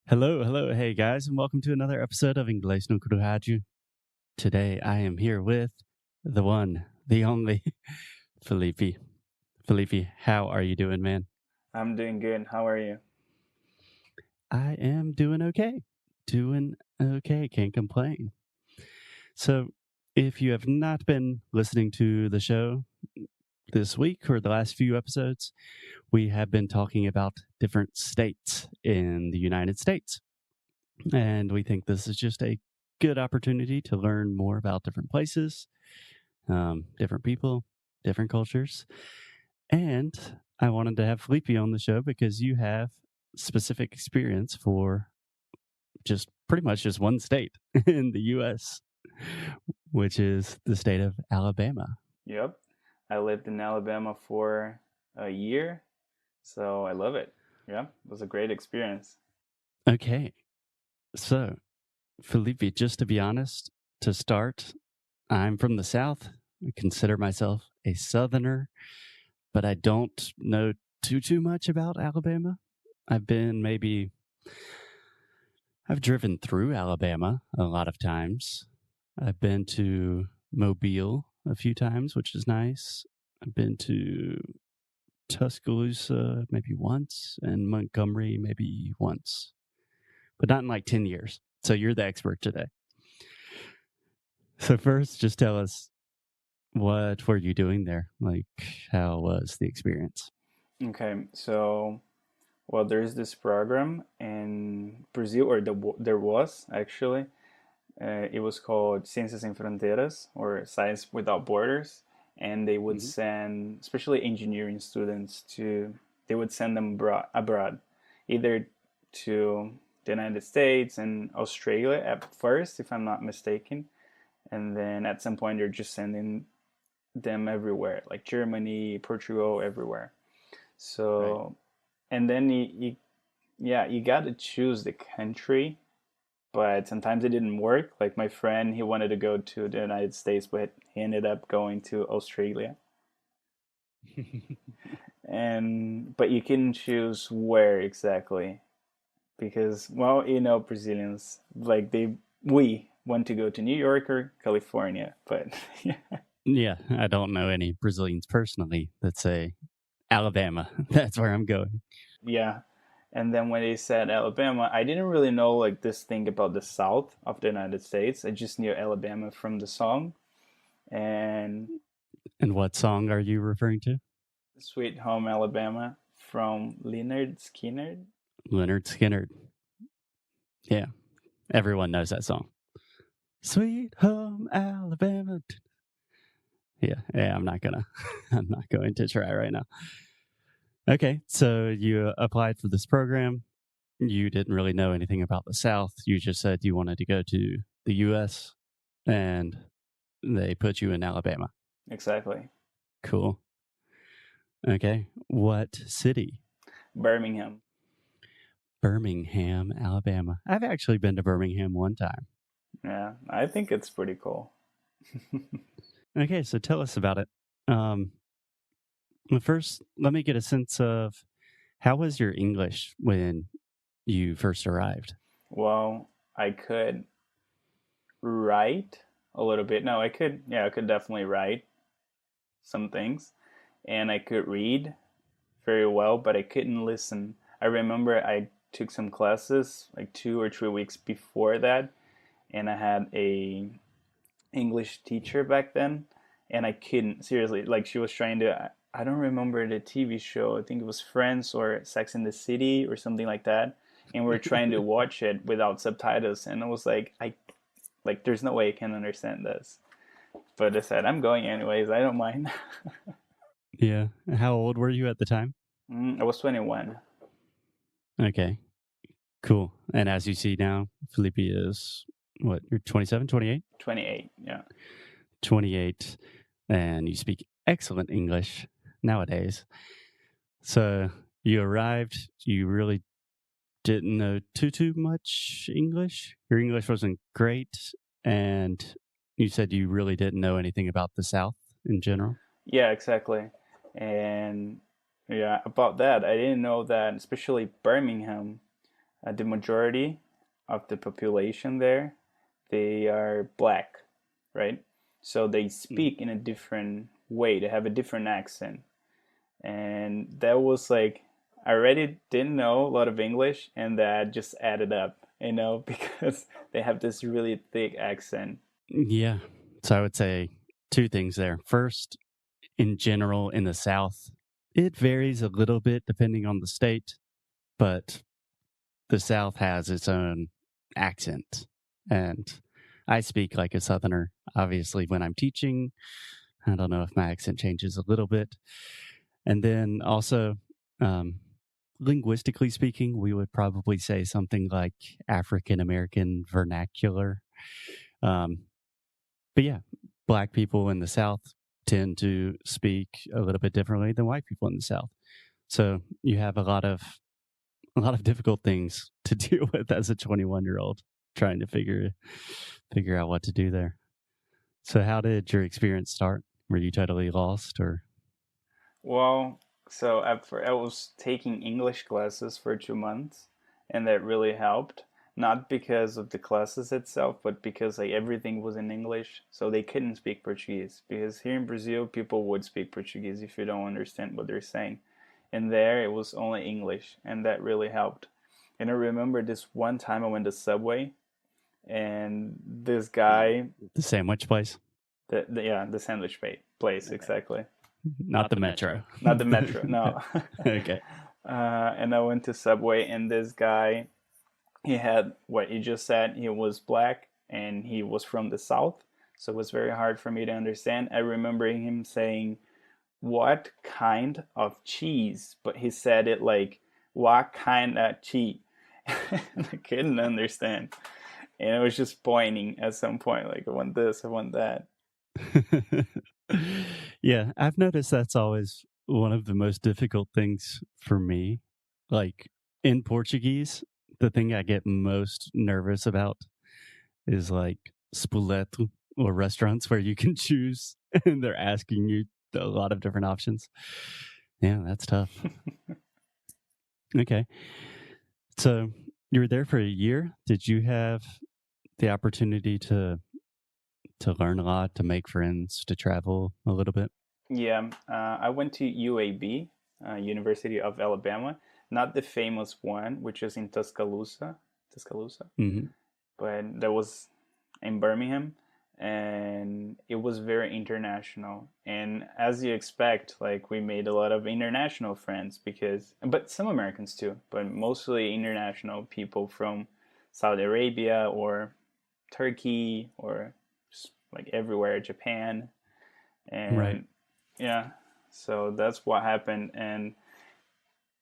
Hello, hello, hey guys, and welcome to another episode of Inglês no Rádio. Today I am here with the one, the only Felipe. Felipe, how are you doing, man? I'm doing good. How are you? I am doing okay. Doing okay, can't complain. So, if you have not been listening to the show this week or the last few episodes, we have been talking about different states in the United States. And we think this is just a good opportunity to learn more about different places, different people, different cultures. And I wanted to have Felipe on the show because you have specific experience for just pretty much just one state in the US, which is the state of Alabama. Yep. I lived in Alabama for a year, so I love it. Yeah, it was a great experience. Okay. So, Felipe, just to be honest, to start, I'm from the South. I consider myself a Southerner, but I don't know too much about Alabama. I've driven through Alabama a lot of times. I've been to Mobile a few times, which is nice. I've been to Tuscaloosa maybe once and Montgomery maybe once, but not in like 10 years. So you're the expert today. So first, just tell us, what were you doing there? Like, how was the experience? Okay, so there's this program in Brazil, or there was actually. It was called Ciências Sem Fronteiras, or Science Without Borders, and they would Mhm. send, especially engineering students, they would send them abroad, either to the United States and Australia at first, if I'm not mistaken, and then at some point they're just sending them everywhere, like Germany, Portugal, everywhere. Right. So, and then you got to choose the country, but sometimes it didn't work. Like my friend, he wanted to go to the United States, but he ended up going to Australia. And but you can choose where exactly, because, well, Brazilians, like, we want to go to New York or California, but yeah. Yeah, I don't know any Brazilians personally that say Alabama. That's where I'm going. Yeah. And then when they said Alabama, I didn't really know like this thing about the South of the United States. I just knew Alabama from the song and And what song are you referring to? Sweet Home Alabama from Leonard Skinner. Leonard Skinner. Yeah, everyone knows that song. Sweet Home Alabama. Yeah, I'm not gonna, I'm not going to try right now. Okay, so you applied for this program. You didn't really know anything about the South. You just said you wanted to go to the U.S. and they put you in Alabama. Exactly. Cool. Okay, what city? Birmingham. Birmingham, Alabama. I've actually been to Birmingham one time. Yeah, I think it's pretty cool. Okay, so tell us about it. Um, well, first, let me get a sense of how was your English when you first arrived? Well, I could write a little bit. No, I could definitely write some things, and I could read very well, but I couldn't listen. I remember I took some classes like 2 or 3 weeks before that, and I had a English teacher back then, and I couldn't, seriously, like, she was trying to, I don't remember the TV show. I think it was Friends or Sex in the City or something like that, and we are trying to watch it without subtitles, and I was like, I like, there's no way I can understand this. But I said, I'm going anyways. I don't mind. Yeah. How old were you at the time? I was 21. Okay, cool. And as you see now, Felipe is what, you're 27, 28? 28. Yeah. 28, and you speak excellent English nowadays. So you arrived, you really didn't know too much English. Your English wasn't great, and you said you really didn't know anything about the South in general. Yeah, exactly. And yeah, about that, I didn't know that, especially Birmingham. the majority of the population there, they are black, right? So they speak in a different way. They have a different accent. And that was like, I already didn't know a lot of English, and that just added up, because they have this really thick accent. Yeah. So I would say two things there. First, in general, in the South, it varies a little bit depending on the state, but the South has its own accent. And I speak like a Southerner, obviously, when I'm teaching. I don't know if my accent changes a little bit. And then also, um, linguistically speaking, we would probably say something like African American vernacular. Um, but yeah, Black people in the South tend to speak a little bit differently than white people in the South. So you have a lot of difficult things to deal with as a 21-year-old trying to figure out what to do there. So how did your experience start? Were you totally lost or Well, so I was taking English classes for 2 months, and that really helped. Not because of the classes itself, but because like everything was in English, so they couldn't speak Portuguese. Because here in Brazil, people would speak Portuguese if you don't understand what they're saying. And there, it was only English, and that really helped. And I remember this one time I went to Subway, and this guy, the sandwich place? yeah, the sandwich place, exactly. Not the metro. Not the metro, no. Okay. And I went to Subway, and this guy, he had what you just said. He was black, and he was from the South, so it was very hard for me to understand. I remember him saying, "What kind of cheese?" But he said it like, "What kind of cheese?" And I couldn't understand. And I was just pointing at some point, like, I want this, I want that. Yeah, I've noticed that's always one of the most difficult things for me. Like in Portuguese, the thing I get most nervous about is like spoleto or restaurants where you can choose and they're asking you a lot of different options. Yeah, that's tough. Okay. So you were there for a year. Did you have the opportunity to learn a lot, to make friends, to travel a little bit? Yeah, I went to UAB, University of Alabama, not the famous one, which is in Tuscaloosa, Hmm. but that was in Birmingham, and it was very international. And as you expect, like we made a lot of international friends but some Americans too, but mostly international people from Saudi Arabia or Turkey or just like everywhere, Japan, Right. and yeah, so that's what happened. And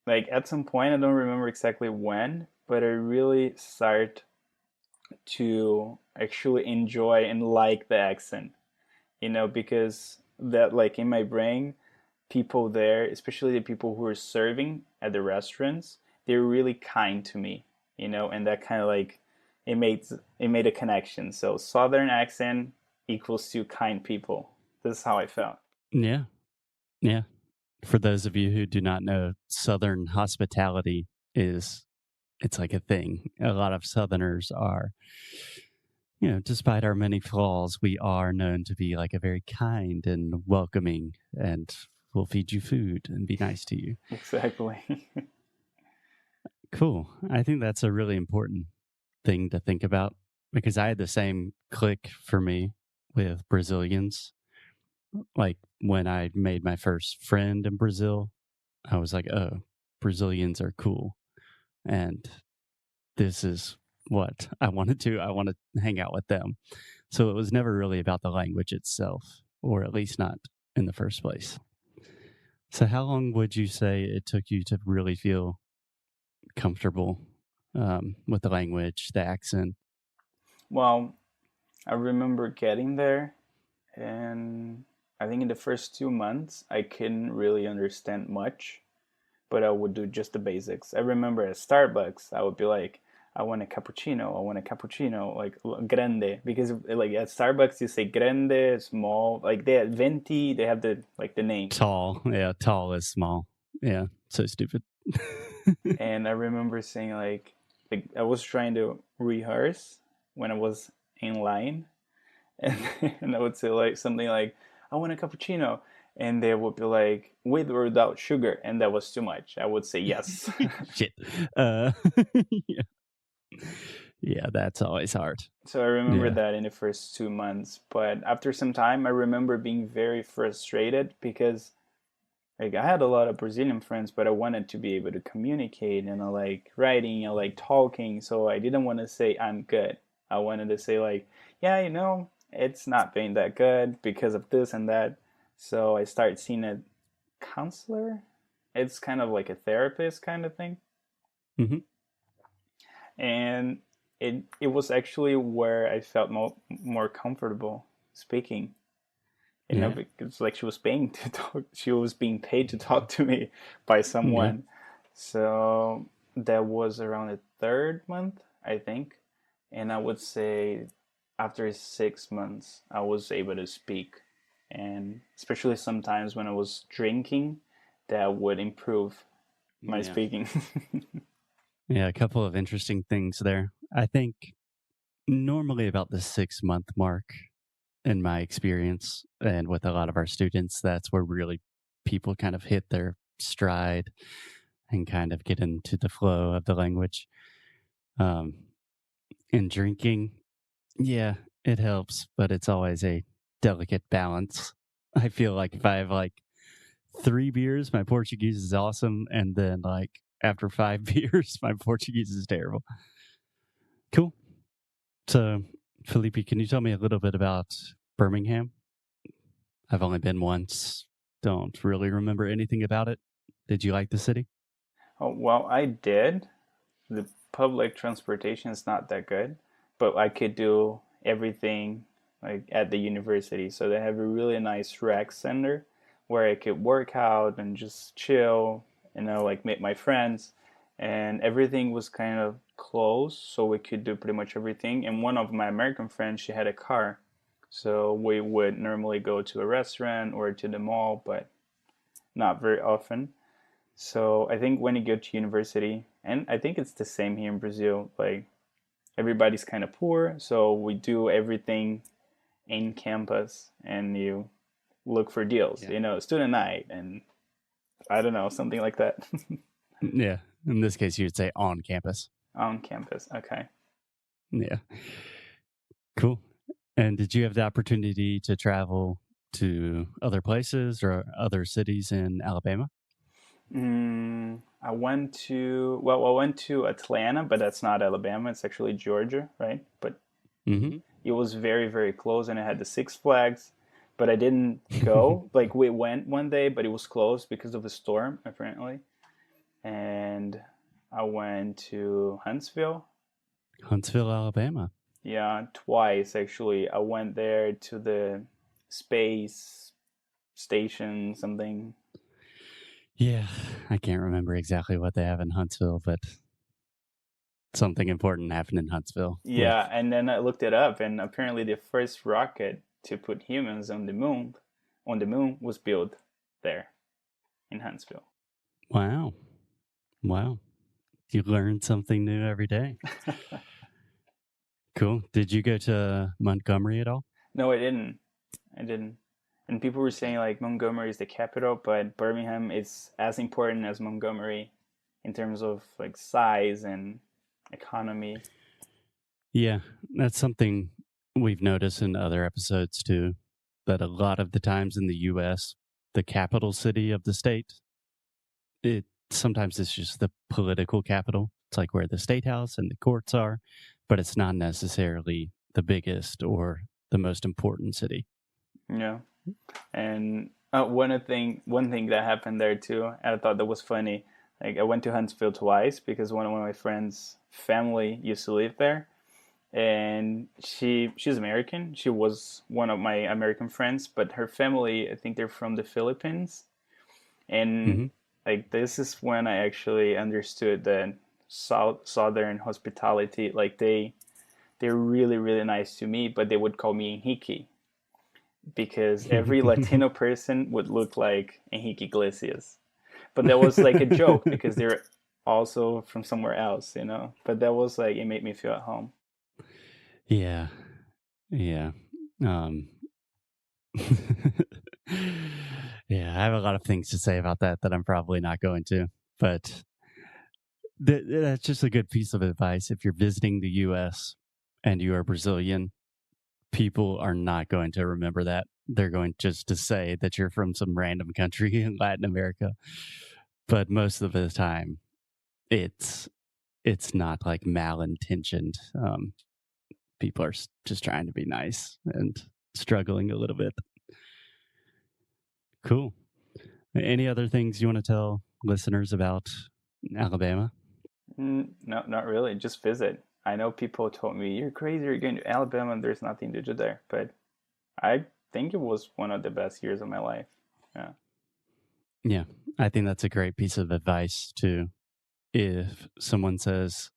like at some point, I don't remember exactly when, but I really start to actually enjoy and like the accent, because that like in my brain, people there, especially the people who are serving at the restaurants, they're really kind to me, and that kind of like it made it made a connection. So Southern accent equals to kind people. This is how I felt. Yeah. Yeah. For those of you who do not know, Southern hospitality is it's like a thing. A lot of Southerners are, despite our many flaws, we are known to be like a very kind and welcoming and will feed you food and be nice to you. Exactly. Cool. I think that's a really important thing to think about because I had the same click for me with Brazilians. Like when I made my first friend in Brazil, I was like, oh, Brazilians are cool. And this is what I wanted to. I want to hang out with them. So it was never really about the language itself, or at least not in the first place. So, how long would you say it took you to really feel comfortable with the language, the accent? Well, I remember getting there, and I think in the first 2 months, I couldn't really understand much, but I would do just the basics. I remember at Starbucks, I would be like, I want a cappuccino, I want a cappuccino, like grande, because like at Starbucks you say grande, small, like they have venti, they have the names. Tall. Yeah, tall is small. Yeah, so stupid. And I remember saying like like I was trying to rehearse when I was in line, and and I would say like something like, "I want a cappuccino," and they would be like, "With or without sugar," and that was too much. I would say yes. Shit. Yeah. Yeah, that's always hard. So I remember Yeah. that in the first 2 months, but after some time, I remember being very frustrated because like I had a lot of Brazilian friends, but I wanted to be able to communicate, and I like writing, I like talking, so I didn't want to say I'm good. I wanted to say like, yeah, it's not being that good because of this and that. So I started seeing a counselor. It's kind of like a therapist kind of thing. Hmm. And it was actually where I felt more comfortable speaking. Yeah. Because like she was paying to talk, she was being paid to talk to me by Yeah. someone. So that was around the third month, I think, and I would say after 6 months, I was able to speak, and especially sometimes when I was drinking, that would improve my Yeah. speaking. Yeah. A couple of interesting things there. I think normally about the 6 month mark, in my experience, and with a lot of our students, that's where really people kind of hit their stride and kind of get into the flow of the language. Um, in drinking, yeah, it helps, but it's always a delicate balance. I feel like if I have like 3 beers, my Portuguese is awesome. And then like after 5 beers, my Portuguese is terrible. Cool. So, Felipe, can you tell me a little bit about Birmingham? I've only been once. Don't really remember anything about it. Did you like the city? Oh, well, I did. The public transportation is not that good, but I could do everything like at the university. So they have a really nice rec center where I could work out and just chill, like meet my friends. And everything was kind of close, so we could do pretty much everything. And one of my American friends, she had a car. So we would normally go to a restaurant or to the mall, but not very often. So I think when you go to university, and I think it's the same here in Brazil, like everybody's kind of poor, so we do everything in campus and you look for deals, Yeah. student night and I don't know, something like that. Yeah. In this case, you'd say on campus. On campus. Okay. Yeah. Cool. And did you have the opportunity to travel to other places or other cities in Alabama? I went to Atlanta, but that's not Alabama. It's actually Georgia, right? But Hmm. it was very, very close, and I had the Six Flags, but I didn't go. Like we went one day, but it was closed because of a storm, apparently. And I went to Huntsville. Huntsville, Alabama. Yeah, twice actually. I went there to the space station, something. Yeah. I can't remember exactly what they have in Huntsville, but something important happened in Huntsville with. Yeah, and then I looked it up, and apparently the first rocket to put humans on the moon was built there in Huntsville. Wow. Wow. You learn something new every day. Cool. Did you go to Montgomery at all? No, I didn't. I didn't. And people were saying like Montgomery is the capital, but Birmingham is as important as Montgomery in terms of like size and economy. Yeah, that's something we've noticed in other episodes too, that a lot of the times in the US, the capital city of the state, it sometimes it's just the political capital. It's like where the state house and the courts are, but it's not necessarily the biggest or the most important city. Yeah. And one thing that happened there too, I thought that was funny. Like I went to Huntsville twice because one of my friends' family used to live there, and she's American. She was one of my American friends, but her family, I think they're from the Philippines. And Hmm. like this is when I actually understood that southern hospitality, like they're really really nice to me, but they would call me Hiki because every Latino person would look like Enrique Iglesias. But that was like a joke because they're also from somewhere else, you know. But that was like it made me feel at home. Yeah. Yeah. Um, yeah, I have a lot of things to say about that I'm probably not going to, but that's just a good piece of advice. If you're visiting the US and you are Brazilian, people are not going to remember that. They're going just to say that you're from some random country in Latin America. But most of the time, it's it's not like malintentioned. People are just trying to be nice and struggling a little bit. Cool. Any other things you want to tell listeners about Alabama? No, not really. Just visit. I know people told me you're crazy. You're going to Alabama and there's nothing to do there, but I think it was one of the best years of my life. Yeah. Yeah, I think that's a great piece of advice too. If someone says,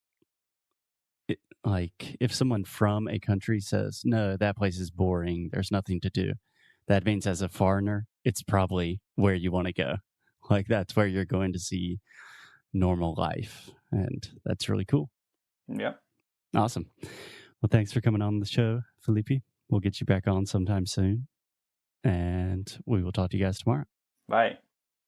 like, if someone from a country says, no, that place is boring, there's nothing to do, that means as a foreigner, it's probably where you want to go. Like, that's where you're going to see normal life. And that's really cool. Yep. Awesome. Well, thanks for coming on the show, Felipe. We'll get you back on sometime soon. And we will talk to you guys tomorrow. Bye.